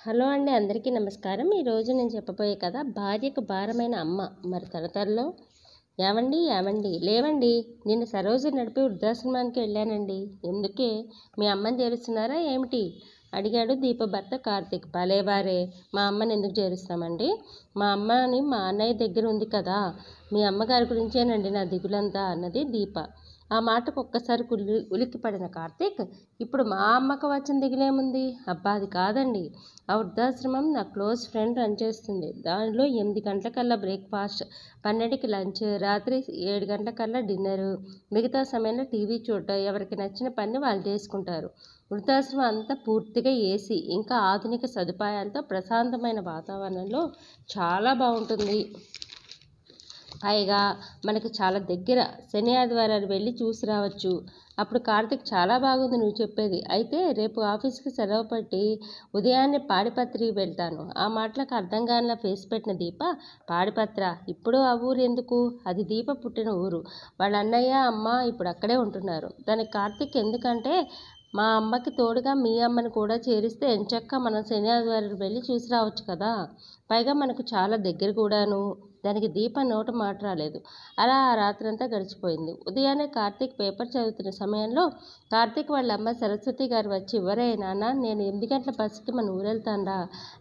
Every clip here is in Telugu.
హలో అండి, అందరికీ నమస్కారం. ఈరోజు నేను చెప్పబోయే కథ భార్యకు భారమైన అమ్మ. మరి తరతరలో ఏవండి ఏవండి లేవండి, నిన్ను సరోజు నడిపి వృద్ధాశ్రమానికి వెళ్ళానండి. ఎందుకే, మీ అమ్మని చేరుస్తున్నారా ఏమిటి అడిగాడు దీప భర్త కార్తీక్. భలేవారే, మా అమ్మని ఎందుకు చేరుస్తామండి? మా అమ్మని మా అన్నయ్య దగ్గర ఉంది కదా, మీ అమ్మగారి గురించేనండి నా దిగులంతా అన్నది దీప. ఆ మాటకు ఒక్కసారి ఉలిక్కి పడిన కార్తీక్, ఇప్పుడు మా అమ్మకు వచ్చిన దిగులేముంది? అబ్బా అది కాదండి, ఆ వృద్ధాశ్రమం నా క్లోజ్ ఫ్రెండ్ రన్ చేస్తుంది. దానిలో 8 గంటలకల్లా బ్రేక్ఫాస్ట్, 12కి లంచ్, రాత్రి 7 గంటలకల్లా డిన్నరు, మిగతా సమయంలో టీవీ చూడటం, ఎవరికి నచ్చిన పని వాళ్ళు చేసుకుంటారు. వృద్ధాశ్రమం అంతా పూర్తిగా ఏసీ, ఇంకా ఆధునిక సదుపాయాలతో ప్రశాంతమైన వాతావరణంలో చాలా బాగుంటుంది. పైగా మనకి చాలా దగ్గర, శని ఆదివారాలు వెళ్ళి చూసి రావచ్చు. అప్పుడు కార్తీక్, చాలా బాగుంది నువ్వు చెప్పేది. అయితే రేపు ఆఫీస్కి సెలవు పట్టి ఉదయాన్నే పాడిపత్రికి వెళ్తాను. ఆ మాటలకు అర్థం కానిలా ఫేస్ పెట్టిన దీప, పాడిపత్ర? ఇప్పుడు ఆ ఊరు ఎందుకు? అది దీప పుట్టిన ఊరు. వాళ్ళ అన్నయ్య అమ్మ ఇప్పుడు అక్కడే ఉంటున్నారు. దానికి కార్తీక్ ఎందుకంటే, మా అమ్మకి తోడుగా మీ అమ్మని కూడా చేరిస్తే ఎంచక్కా మనం శని ఆదివారాలు వెళ్ళి చూసి రావచ్చు కదా. పైగా మనకు చాలా దగ్గర కూడాను. దానికి దీప నోట మాట రాలేదు. అలా ఆ రాత్రంతా గడిచిపోయింది. ఉదయాన్నే కార్తీక్ పేపర్ చదువుతున్న సమయంలో కార్తీక్ వాళ్ళ అమ్మ సరస్వతి గారు వచ్చి, ఇవ్వరే నాన్న, నేను 8 గంటల బస్సుకి మన ఊరెళ్తానురా,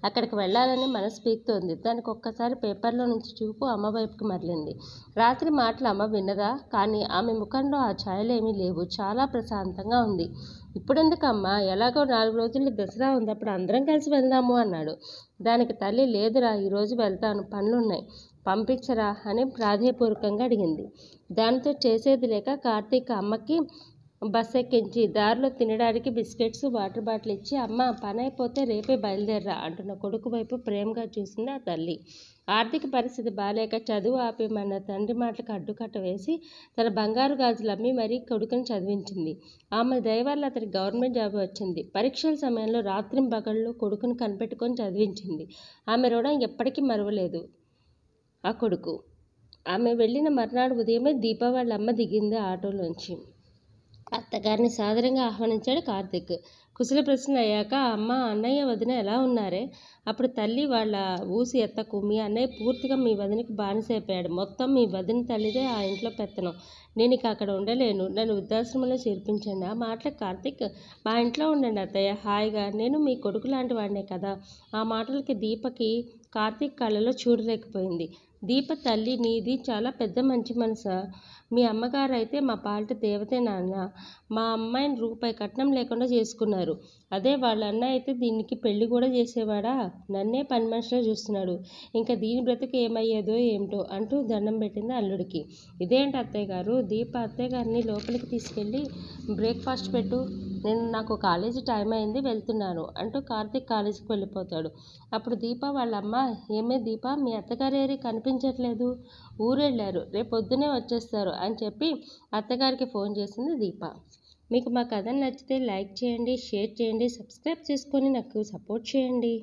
అక్కడికి వెళ్ళాలని మనసు పీకుతోంది. దానికి ఒక్కసారి పేపర్లో నుంచి చూపు అమ్మ వైపుకి మరలింది. రాత్రి మాటలు అమ్మ విన్నదా? కానీ ఆమె ముఖంలో ఆ ఛాయలేమీ లేవు. చాలా ప్రశాంతంగా ఉంది. ఇప్పుడెందుకమ్మా, ఎలాగో 4 రోజుల్లో దసరా ఉంది, అప్పుడు అందరం కలిసి వెళ్దాము అన్నాడు. దానికి తల్లి, లేదురా, ఈరోజు వెళ్తాను, పనులున్నాయి, పంపించరా అని ప్రాధేయపూర్వకంగా అడిగింది. దానితో చేసేది లేక కార్తీక్ అమ్మకి బస్ ఎక్కించి దారిలో తినడానికి బిస్కెట్స్, వాటర్ బాటిల్ ఇచ్చి, అమ్మ పని అయిపోతే రేపే బయలుదేరరా అంటున్న కొడుకు వైపు ప్రేమగా చూసింది ఆ తల్లి. ఆర్థిక పరిస్థితి బాలేక చదువు ఆపేమన్న తండ్రి మాటలకు అడ్డుకట్ట వేసి తన బంగారు గాజులు అమ్మి మరీ కొడుకుని చదివించింది. ఆమె దయ వల్ల అతనికి గవర్నమెంట్ జాబ్ వచ్చింది. పరీక్షల సమయంలో రాత్రింబగళ్ళు కొడుకుని కనిపెట్టుకొని చదివించింది. ఆమె రుణం ఎప్పటికీ మరువలేదు ఆ కొడుకు. ఆమె వెళ్ళిన మర్నాడు ఉదయమే దీప వాళ్ళ అమ్మ దిగింది ఆటోలోంచి. అత్తగారిని సాదరంగా ఆహ్వానించాడు కార్తీక్. కుశల ప్రశ్నలు అయ్యాక, అమ్మ, అన్నయ్య, వదిన ఎలా ఉన్నారే? అప్పుడు తల్లి వాళ్ళ ఊసి ఎత్తకు, మీ అన్నయ్య పూర్తిగా మీ వదినకి బానిసైపోయాడు. మొత్తం మీ వదిన తల్లిదే ఆ ఇంట్లో పెత్తనం. నేను ఇక అక్కడ ఉండలేను, నన్ను వృద్ధాశ్రమంలో చేర్పించండి. ఆ మాటలకు కార్తీక్, మా ఇంట్లో ఉండండి అత్తయ్య, హాయిగా, నేను మీ కొడుకు లాంటి వాడినే కదా. ఆ మాటలకి దీపకి కార్తీక్ కళ్ళలో చూడలేకపోయింది. దీప, తల్లి నీది చాలా పెద్ద మంచి మనసా? మీ అమ్మగారు అయితే మా పాలిట దేవతే నాన్న. మా అమ్మాయిని రూపాయి కట్నం లేకుండా చేసుకున్నారు. అదే వాళ్ళ అన్న అయితే దీనికి పెళ్లి కూడా చేసేవాడా? నన్నే పని మనిషిలో చూస్తున్నాడు. ఇంకా దీని బ్రతుకు ఏమయ్యేదో ఏమిటో అంటూ దండం పెట్టింది అల్లుడికి. ఇదేంటి అత్తయ్య గారు? దీప అత్తయ్య గారిని లోపలికి తీసుకెళ్ళి బ్రేక్ఫాస్ట్ పెట్టు, నాకు కాలేజీ టైం అయింది, వెళ్తున్నాను అంటూ కార్తీక్ కాలేజీకి వెళ్ళిపోతాడు. అప్పుడు దీప వాళ్ళ అమ్మ, ఏమే దీప, మీ అత్తగారేరి కనిపించట్లేదు, ఊరెళ్ళారు, రేపు పొద్దునే వచ్చేస్తారు అని చెప్పి అత్తగారికి ఫోన్ చేసింది దీప. మీకు మా కథ నచ్చితే లైక్ చేయండి, షేర్ చేయండి, సబ్స్క్రైబ్ చేసుకొని నాకు సపోర్ట్ చేయండి.